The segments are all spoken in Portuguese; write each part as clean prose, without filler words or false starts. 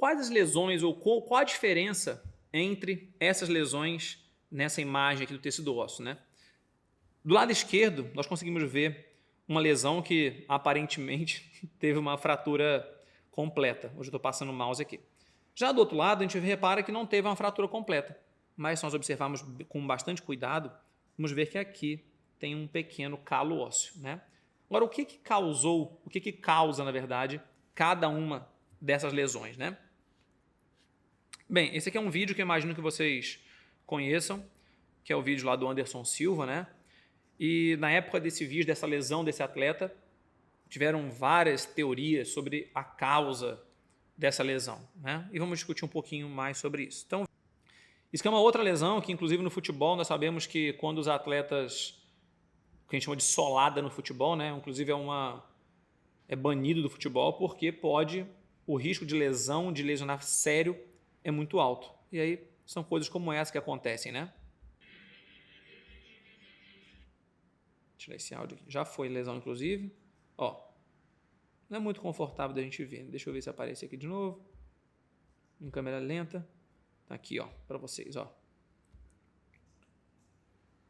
quais as lesões ou qual a diferença entre essas lesões nessa imagem aqui do tecido ósseo, né? Do lado esquerdo, nós conseguimos ver uma lesão que aparentemente teve uma fratura completa. Hoje eu estou passando o mouse aqui. Já do outro lado, a gente repara que não teve uma fratura completa, mas se nós observarmos com bastante cuidado, vamos ver que aqui tem um pequeno calo ósseo, né? Agora, o que causa, na verdade, cada uma dessas lesões, né? Bem, esse aqui é um vídeo que eu imagino que vocês conheçam, que é o vídeo lá do Anderson Silva, né? E na época desse vídeo, dessa lesão desse atleta, tiveram várias teorias sobre a causa dessa lesão, né? E vamos discutir um pouquinho mais sobre isso. Então, isso aqui é uma outra lesão que, inclusive, no futebol, nós sabemos que quando os atletas, que a gente chama de solada no futebol, né? Inclusive é banido do futebol porque o risco de lesão, de lesionar sério, é muito alto. E aí são coisas como essa que acontecem, né? Tirar esse áudio aqui. Já foi lesão, inclusive. Ó, não é muito confortável da gente ver. Deixa eu ver se aparece aqui de novo. Em câmera lenta. Tá aqui, ó, para vocês, ó.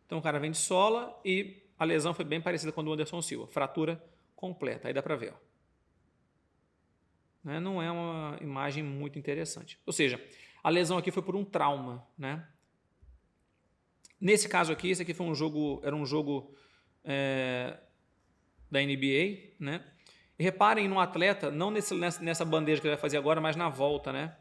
Então o cara vem de sola e a lesão foi bem parecida com a do Anderson Silva. Fratura completa. Aí dá para ver, ó. Né? Não é uma imagem muito interessante. Ou seja, a lesão aqui foi por um trauma, né? Nesse caso aqui, esse aqui foi era um jogo da NBA, né? E reparem no atleta, não nessa bandeja que ele vai fazer agora, mas na volta, né?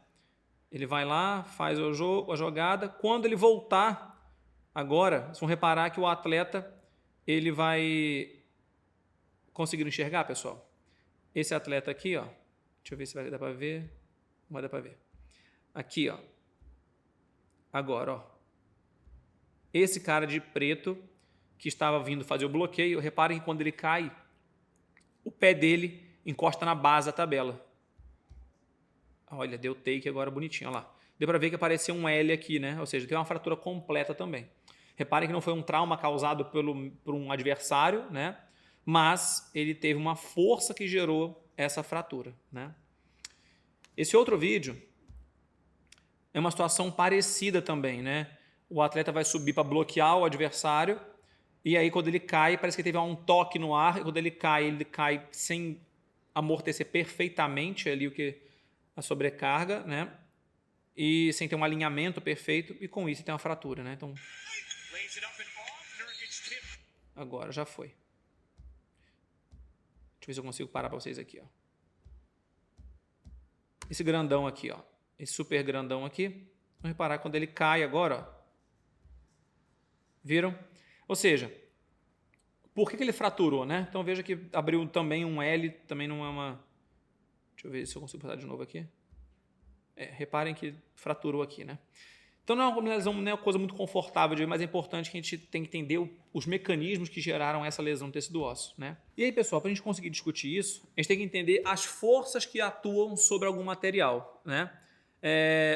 Ele vai lá, faz a jogada. Quando ele voltar agora, vocês vão reparar que o atleta ele vai conseguir enxergar, pessoal. Esse atleta aqui, ó. Deixa eu ver se vai dar para ver. Não vai dar para ver. Aqui, ó. Agora, ó. Esse cara de preto que estava vindo fazer o bloqueio, reparem que quando ele cai, o pé dele encosta na base da tabela. Olha, deu take agora bonitinho, olha lá. Deu para ver que apareceu um L aqui, né? Ou seja, tem uma fratura completa também. Reparem que não foi um trauma causado por um adversário, né? Mas ele teve uma força que gerou essa fratura, né? Esse outro vídeo é uma situação parecida também, né? O atleta vai subir para bloquear o adversário e aí quando ele cai, parece que teve um toque no ar e quando ele cai sem amortecer perfeitamente ali a sobrecarga, né? E sem ter um alinhamento perfeito e com isso tem uma fratura, né? Então, agora já foi. Deixa eu ver se eu consigo parar para vocês aqui, ó. Esse grandão aqui, ó. Esse super grandão aqui. Vamos reparar quando ele cai agora, ó. Viram? Ou seja, por que ele fraturou, né? Então veja que abriu também um L, também não é uma... Deixa eu ver se eu consigo passar de novo aqui. Reparem que fraturou aqui, né? Então não é uma coisa muito confortável de ver, mas é importante que a gente tem que entender os mecanismos que geraram essa lesão no tecido ósseo, né? E aí, pessoal, para a gente conseguir discutir isso, a gente tem que entender as forças que atuam sobre algum material, né?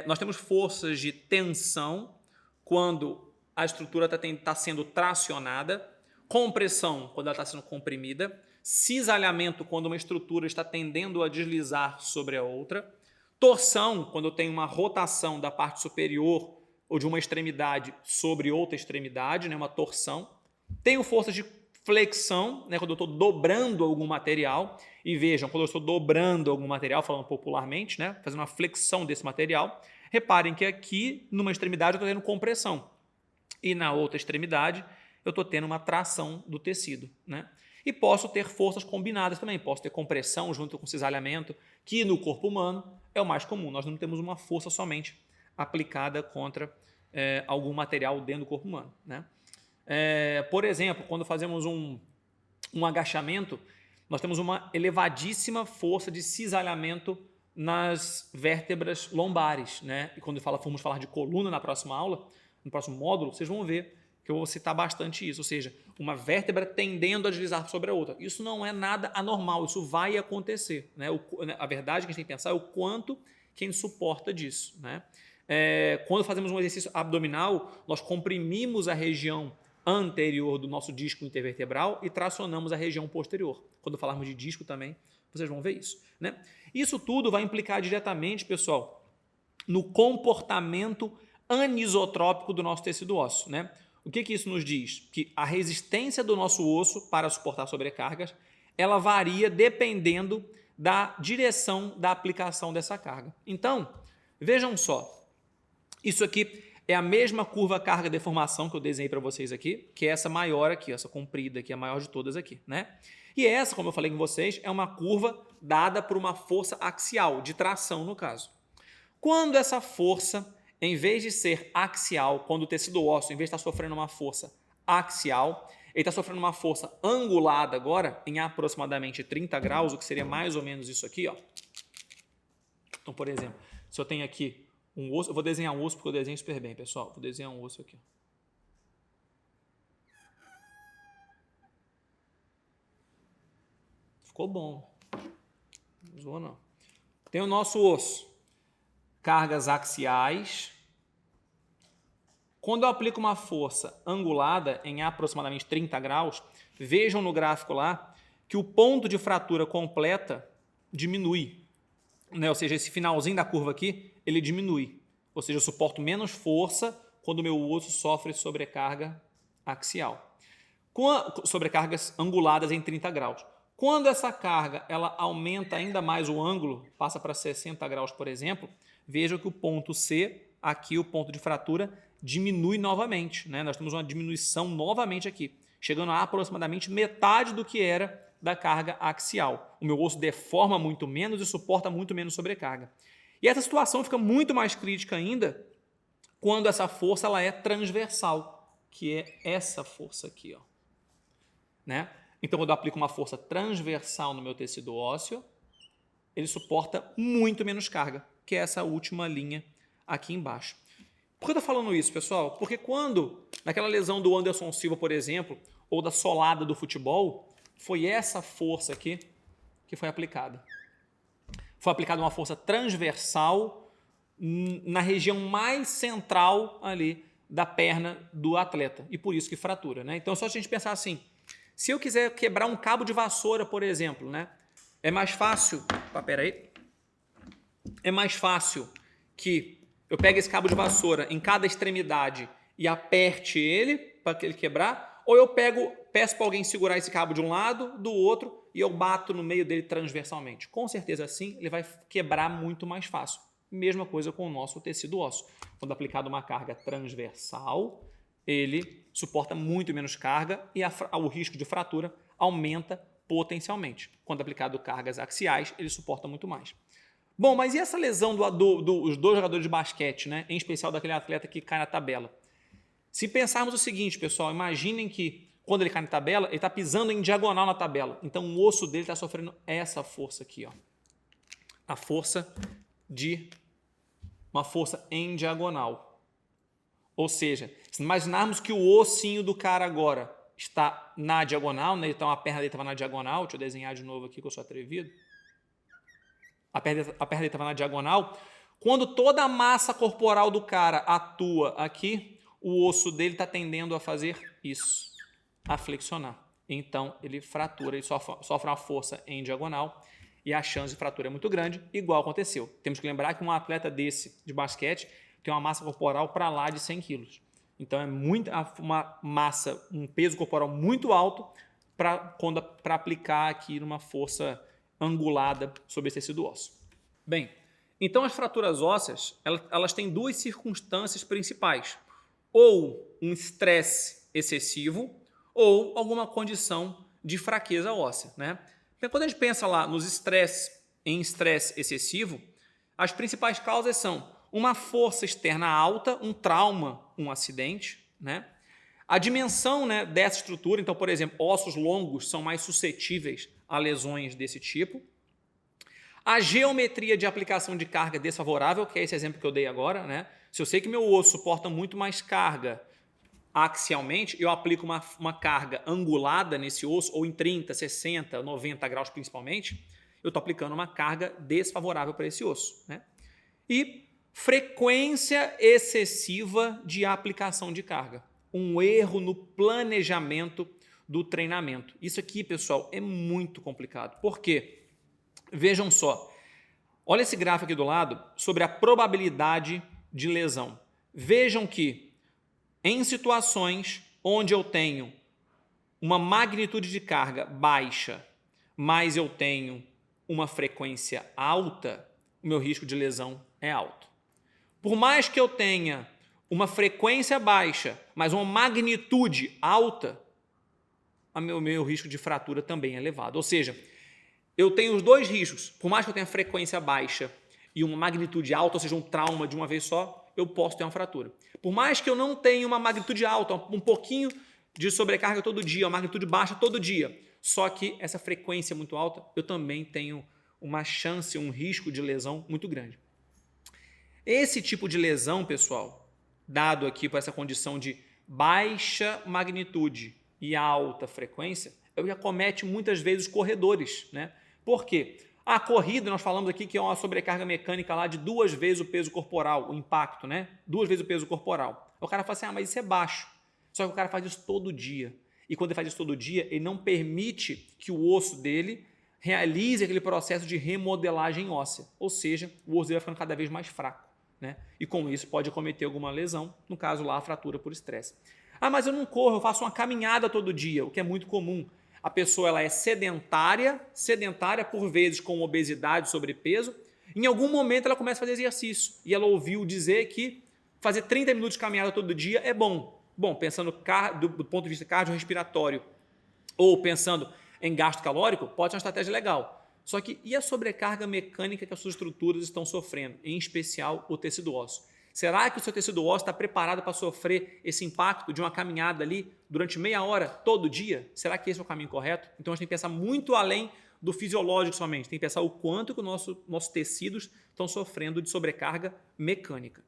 Nós temos forças de tensão quando a estrutura está sendo tracionada, compressão quando ela está sendo comprimida, cisalhamento quando uma estrutura está tendendo a deslizar sobre a outra, torção quando eu tenho uma rotação da parte superior ou de uma extremidade sobre outra extremidade, né, uma torção. Tenho forças de flexão, né, quando eu estou dobrando algum material. E vejam, quando eu estou dobrando algum material, falando popularmente, né, fazendo uma flexão desse material, reparem que aqui, numa extremidade, eu estou tendo compressão. E na outra extremidade, eu estou tendo uma tração do tecido, né? E posso ter forças combinadas também. Posso ter compressão junto com cisalhamento, que no corpo humano é o mais comum. Nós não temos uma força somente aplicada contra algum material dentro do corpo humano, né? Por exemplo, quando fazemos um agachamento, nós temos uma elevadíssima força de cisalhamento nas vértebras lombares, né? E quando formos falar de coluna na próxima aula, no próximo módulo, vocês vão ver que eu vou citar bastante isso, ou seja, uma vértebra tendendo a deslizar sobre a outra. Isso não é nada anormal, isso vai acontecer, né? A verdade que a gente tem que pensar é o quanto quem suporta disso, né? Quando fazemos um exercício abdominal, nós comprimimos a região anterior do nosso disco intervertebral e tracionamos a região posterior. Quando falarmos de disco também, vocês vão ver isso, né? Isso tudo vai implicar diretamente, pessoal, no comportamento anisotrópico do nosso tecido ósseo, né? O que isso nos diz? Que a resistência do nosso osso para suportar sobrecargas, ela varia dependendo da direção da aplicação dessa carga. Então, vejam só, isso aqui é a mesma curva carga-deformação que eu desenhei para vocês aqui, que é essa maior aqui, essa comprida aqui, a maior de todas aqui, né? E essa, como eu falei com vocês, é uma curva dada por uma força axial, de tração no caso. Quando essa força, em vez de ser axial, quando o tecido ósseo, em vez de estar sofrendo uma força axial, ele está sofrendo uma força angulada agora, em aproximadamente 30 graus, o que seria mais ou menos isso aqui, ó. Então, por exemplo, se eu tenho aqui um osso, eu vou desenhar um osso porque eu desenho super bem, pessoal. Vou desenhar um osso aqui. Ficou bom. Não zoou, não. Tem o nosso osso. Cargas axiais. Quando eu aplico uma força angulada em aproximadamente 30 graus, vejam no gráfico lá que o ponto de fratura completa diminui, né? Ou seja, esse finalzinho da curva aqui, ele diminui. Ou seja, eu suporto menos força quando o meu osso sofre sobrecarga axial. Sobrecargas anguladas em 30 graus. Quando essa carga ela aumenta ainda mais o ângulo, passa para 60 graus, por exemplo, vejam que o ponto C, aqui o ponto de fratura, diminui novamente, né? Nós temos uma diminuição novamente aqui, chegando a aproximadamente metade do que era da carga axial. O meu osso deforma muito menos e suporta muito menos sobrecarga. E essa situação fica muito mais crítica ainda quando essa força ela é transversal, que é essa força aqui, ó, né? Então, quando eu aplico uma força transversal no meu tecido ósseo, ele suporta muito menos carga, que é essa última linha aqui embaixo. Por que eu estou falando isso, pessoal? Porque quando, naquela lesão do Anderson Silva, por exemplo, ou da solada do futebol, foi essa força aqui que foi aplicada. Foi aplicada uma força transversal na região mais central ali da perna do atleta, e por isso que fratura, né? Então, só a gente pensar assim, se eu quiser quebrar um cabo de vassoura, por exemplo, né? É mais fácil... É mais fácil que eu pegue esse cabo de vassoura em cada extremidade e aperte ele para ele quebrar, ou eu peço para alguém segurar esse cabo de um lado, do outro, e eu bato no meio dele transversalmente. Com certeza assim, ele vai quebrar muito mais fácil. Mesma coisa com o nosso tecido ósseo. Quando aplicado uma carga transversal, ele suporta muito menos carga e o risco de fratura aumenta potencialmente. Quando aplicado cargas axiais, ele suporta muito mais. Bom, mas e essa lesão dos dois jogadores de basquete, né? Em especial daquele atleta que cai na tabela? Se pensarmos o seguinte, pessoal, imaginem que quando ele cai na tabela, ele está pisando em diagonal na tabela. Então o osso dele está sofrendo essa força aqui, ó. A força uma força em diagonal. Ou seja, se imaginarmos que o ossinho do cara agora está na diagonal, né? Então a perna dele estava na diagonal, deixa eu desenhar de novo aqui que eu sou atrevido. A perna dele estava na diagonal. Quando toda a massa corporal do cara atua aqui, o osso dele está tendendo a fazer isso, a flexionar. Então ele fratura, ele sofre uma força em diagonal e a chance de fratura é muito grande, igual aconteceu. Temos que lembrar que um atleta desse de basquete tem uma massa corporal para lá de 100 quilos. Então é uma massa, um peso corporal muito alto para aplicar aqui numa força angulada sobre esse tecido ósseo. Bem, então as fraturas ósseas elas têm duas circunstâncias principais. Ou um estresse excessivo ou alguma condição de fraqueza óssea, né? Então, quando a gente pensa lá em estresse excessivo, as principais causas são uma força externa alta, um trauma, um acidente, né? A dimensão, né, dessa estrutura, então, por exemplo, ossos longos são mais suscetíveis a lesões desse tipo. A geometria de aplicação de carga desfavorável, que é esse exemplo que eu dei agora, né? Se eu sei que meu osso suporta muito mais carga axialmente, eu aplico uma carga angulada nesse osso, ou em 30, 60, 90 graus principalmente, eu estou aplicando uma carga desfavorável para esse osso, né? E frequência excessiva de aplicação de carga. um erro no planejamento do treinamento. Isso aqui, pessoal, é muito complicado. Por quê? Vejam só. Olha esse gráfico aqui do lado sobre a probabilidade de lesão. Vejam que em situações onde eu tenho uma magnitude de carga baixa, mas eu tenho uma frequência alta, o meu risco de lesão é alto. Por mais que eu tenha uma frequência baixa, mas uma magnitude alta, o meu risco de fratura também é elevado. Ou seja, eu tenho os dois riscos. Por mais que eu tenha frequência baixa e uma magnitude alta, ou seja, um trauma de uma vez só, eu posso ter uma fratura. Por mais que eu não tenha uma magnitude alta, um pouquinho de sobrecarga todo dia, uma magnitude baixa todo dia, só que essa frequência muito alta, eu também tenho uma chance, um risco de lesão muito grande. Esse tipo de lesão, pessoal, dado aqui por essa condição de baixa magnitude e alta frequência, eu já comete muitas vezes os corredores, né? Por quê? A corrida, nós falamos aqui que é uma sobrecarga mecânica lá de 2 vezes o peso corporal, o impacto, né? 2 vezes o peso corporal. O cara fala assim, mas isso é baixo. Só que o cara faz isso todo dia. E quando ele faz isso todo dia, ele não permite que o osso dele realize aquele processo de remodelagem óssea. Ou seja, o osso dele vai ficando cada vez mais fraco, né? E com isso pode cometer alguma lesão, no caso lá a fratura por estresse. Mas eu não corro, eu faço uma caminhada todo dia, o que é muito comum. A pessoa ela é sedentária por vezes com obesidade, sobrepeso. Em algum momento ela começa a fazer exercício e ela ouviu dizer que fazer 30 minutos de caminhada todo dia é bom. Bom, pensando do ponto de vista cardiorrespiratório ou pensando em gasto calórico, pode ser uma estratégia legal. Só que e a sobrecarga mecânica que as suas estruturas estão sofrendo, em especial o tecido ósseo? Será que o seu tecido ósseo está preparado para sofrer esse impacto de uma caminhada ali durante meia hora, todo dia? Será que esse é o caminho correto? Então a gente tem que pensar muito além do fisiológico somente. Tem que pensar o quanto que os nossos tecidos estão sofrendo de sobrecarga mecânica.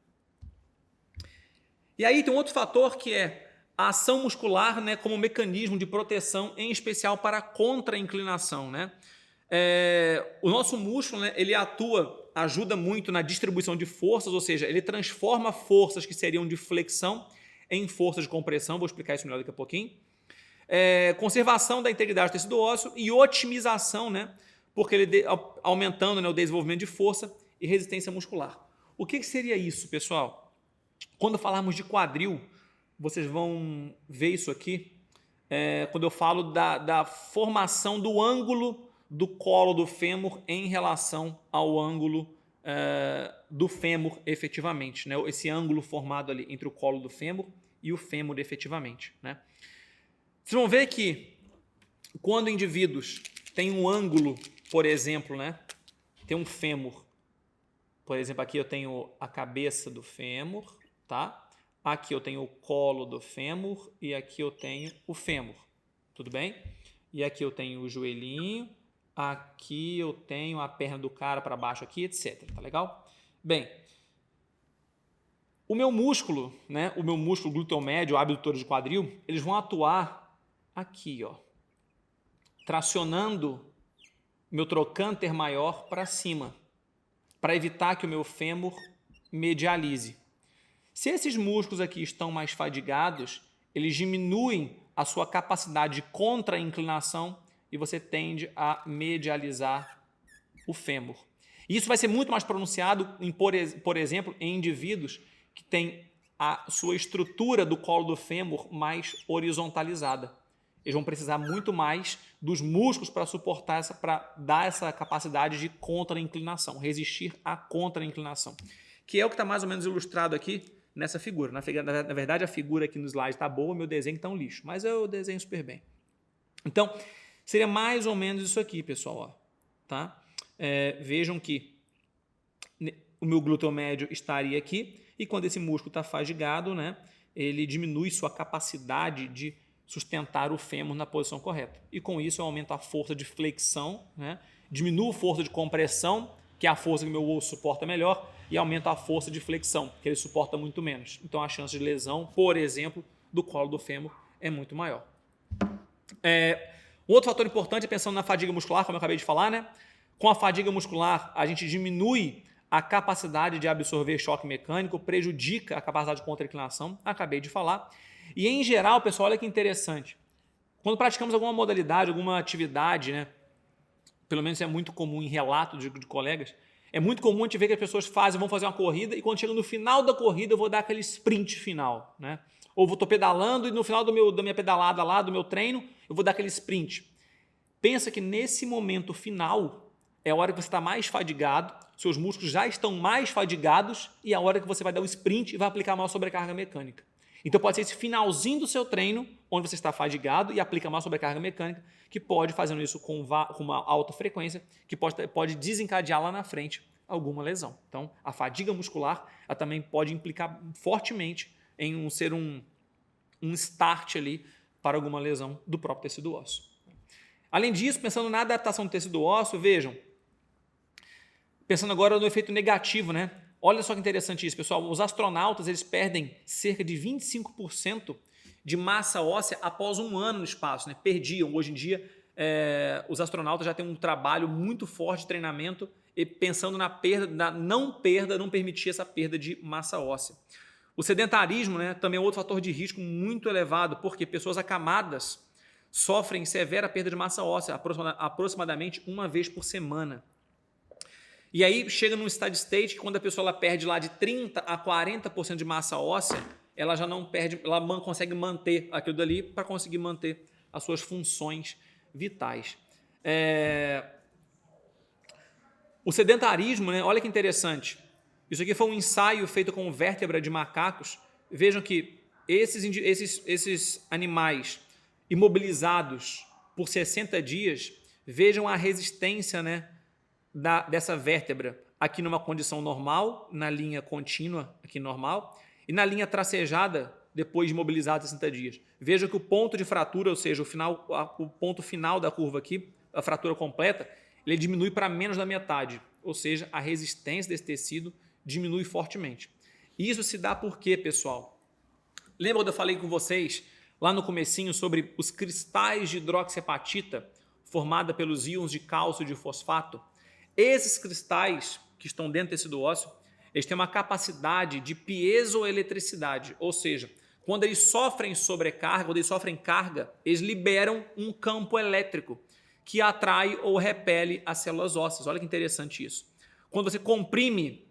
E aí tem um outro fator que é a ação muscular, né, como mecanismo de proteção, em especial para a contra-inclinação, né? O nosso músculo, né, ele ajuda muito na distribuição de forças, ou seja, ele transforma forças que seriam de flexão em forças de compressão, vou explicar isso melhor daqui a pouquinho. Conservação da integridade do tecido ósseo e otimização, né, porque ele aumentando, né, o desenvolvimento de força e resistência muscular. O que seria isso, pessoal? Quando falarmos de quadril, vocês vão ver isso aqui, quando eu falo da formação do ângulo do colo do fêmur em relação ao ângulo do fêmur efetivamente, né? Esse ângulo formado ali entre o colo do fêmur e o fêmur efetivamente, né? Vocês vão ver que quando indivíduos têm um ângulo, por exemplo, né? Tem um fêmur, por exemplo, aqui eu tenho a cabeça do fêmur, tá? Aqui eu tenho o colo do fêmur e aqui eu tenho o fêmur, tudo bem? E aqui eu tenho o joelhinho, aqui eu tenho a perna do cara para baixo aqui, etc. Tá legal? Bem, o meu músculo, né? O meu músculo glúteo médio, abdutores de quadril, eles vão atuar aqui, ó, tracionando meu trocânter maior para cima, para evitar que o meu fêmur medialize. Se esses músculos aqui estão mais fadigados, eles diminuem a sua capacidade de contra-inclinação e você tende a medializar o fêmur. Isso vai ser muito mais pronunciado, por exemplo, em indivíduos que têm a sua estrutura do colo do fêmur mais horizontalizada. Eles vão precisar muito mais dos músculos para suportar para dar essa capacidade de contra-inclinação, resistir à contra-inclinação, que é o que está mais ou menos ilustrado aqui nessa figura. Na verdade, a figura aqui no slide está boa, meu desenho está um lixo, mas eu desenho super bem. Então, seria mais ou menos isso aqui, pessoal. Ó, tá? Vejam que o meu glúteo médio estaria aqui e quando esse músculo está fadigado, né, ele diminui sua capacidade de sustentar o fêmur na posição correta. E com isso eu aumento a força de flexão, né, diminuo a força de compressão, que é a força que meu osso suporta melhor, e aumento a força de flexão, que ele suporta muito menos. Então a chance de lesão, por exemplo, do colo do fêmur é muito maior. Um outro fator importante é pensando na fadiga muscular, como eu acabei de falar, né? Com a fadiga muscular, a gente diminui a capacidade de absorver choque mecânico, prejudica a capacidade de contra-inclinação, acabei de falar. E em geral, pessoal, olha que interessante. Quando praticamos alguma modalidade, alguma atividade, né? Pelo menos é muito comum em relatos de colegas, é muito comum a gente ver que as pessoas vão fazer uma corrida e quando chega no final da corrida eu vou dar aquele sprint final, né? Ou estou pedalando e no final da minha pedalada lá, do meu treino, eu vou dar aquele sprint. Pensa que nesse momento final é a hora que você está mais fadigado, seus músculos já estão mais fadigados e é a hora que você vai dar o sprint e vai aplicar maior sobrecarga mecânica. Então pode ser esse finalzinho do seu treino, onde você está fadigado e aplica maior sobrecarga mecânica, que pode, fazendo isso com uma alta frequência, que pode desencadear lá na frente alguma lesão. Então a fadiga muscular ela também pode implicar fortemente em ser um start ali para alguma lesão do próprio tecido ósseo. Além disso, pensando na adaptação do tecido ósseo, vejam, pensando agora no efeito negativo, né? Olha só que interessante isso, pessoal. Os astronautas eles perdem cerca de 25% de massa óssea após um ano no espaço, né? Perdiam. Hoje em dia, os astronautas já têm um trabalho muito forte de treinamento e pensando na perda, não permitir essa perda de massa óssea. O sedentarismo, né, também é outro fator de risco muito elevado, porque pessoas acamadas sofrem severa perda de massa óssea, aproximadamente uma vez por semana. E aí chega num steady state que quando a pessoa ela perde lá de 30% a 40% de massa óssea, ela já não perde, ela consegue manter aquilo dali para conseguir manter as suas funções vitais. O sedentarismo, né, olha que interessante. Isso aqui foi um ensaio feito com vértebra de macacos. Vejam que esses animais imobilizados por 60 dias, vejam a resistência, né, dessa vértebra aqui numa condição normal, na linha contínua aqui normal, e na linha tracejada depois de imobilizado 60 dias. Veja que o ponto de fratura, ou seja, o ponto final da curva aqui, a fratura completa, ele diminui para menos da metade, ou seja, a resistência desse tecido diminui fortemente. Isso se dá por quê, pessoal? Lembra quando eu falei com vocês lá no comecinho sobre os cristais de hidroxiapatita formada pelos íons de cálcio e de fosfato? Esses cristais que estão dentro do tecido ósseo, eles têm uma capacidade de piezoeletricidade, ou seja, quando eles sofrem sobrecarga, quando eles sofrem carga, eles liberam um campo elétrico que atrai ou repele as células ósseas. Olha que interessante isso. Quando você comprime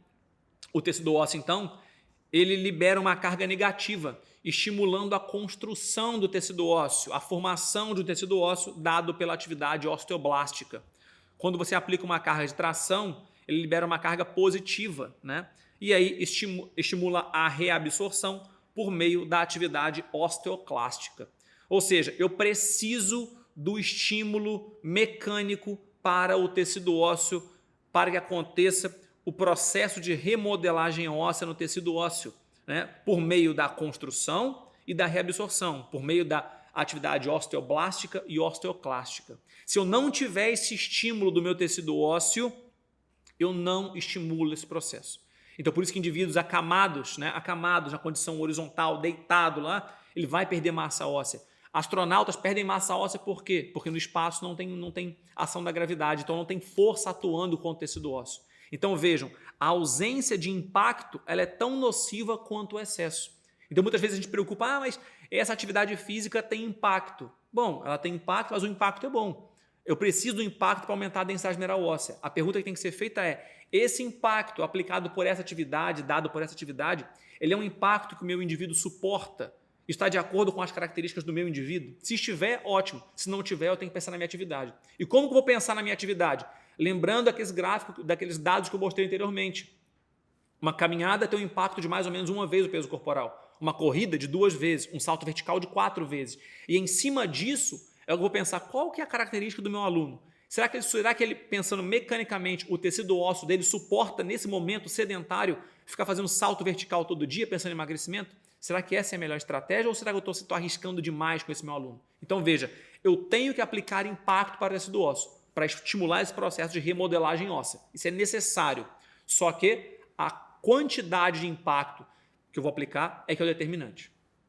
o tecido ósseo, então, ele libera uma carga negativa, estimulando a construção do tecido ósseo, a formação de um tecido ósseo dado pela atividade osteoblástica. Quando você aplica uma carga de tração, ele libera uma carga positiva, né? E aí estimula a reabsorção por meio da atividade osteoclástica. Ou seja, eu preciso do estímulo mecânico para o tecido ósseo, para que aconteça o processo de remodelagem óssea no tecido ósseo, né? Por meio da construção e da reabsorção, por meio da atividade osteoblástica e osteoclástica. Se eu não tiver esse estímulo do meu tecido ósseo, eu não estimulo esse processo. Então, por isso que indivíduos acamados, né, na condição horizontal, deitado lá, ele vai perder massa óssea. Astronautas perdem massa óssea por quê? Porque no espaço não tem ação da gravidade, então não tem força atuando contra o tecido ósseo. Então, vejam, a ausência de impacto ela é tão nociva quanto o excesso. Então, muitas vezes a gente preocupa, mas essa atividade física tem impacto. Bom, ela tem impacto, mas o impacto é bom. Eu preciso do impacto para aumentar a densidade mineral óssea. A pergunta que tem que ser feita é, esse impacto aplicado por essa atividade, dado por essa atividade, ele é um impacto que o meu indivíduo suporta? Está de acordo com as características do meu indivíduo? Se estiver, ótimo. Se não tiver, eu tenho que pensar na minha atividade. E como que eu vou pensar na minha atividade? Lembrando aqueles gráficos, daqueles dados que eu mostrei anteriormente. Uma caminhada tem um impacto de mais ou menos uma vez o peso corporal. Uma corrida de 2 vezes, um salto vertical de 4 vezes. E em cima disso, eu vou pensar qual que é a característica do meu aluno. Será que ele, pensando mecanicamente, o tecido ósseo dele suporta, nesse momento sedentário, ficar fazendo salto vertical todo dia, pensando em emagrecimento? Será que essa é a melhor estratégia ou será que eu estou arriscando demais com esse meu aluno? Então, veja, eu tenho que aplicar impacto para o tecido ósseo, para estimular esse processo de remodelagem óssea. Isso é necessário. Só que a quantidade de impacto que eu vou aplicar é que é o determinante.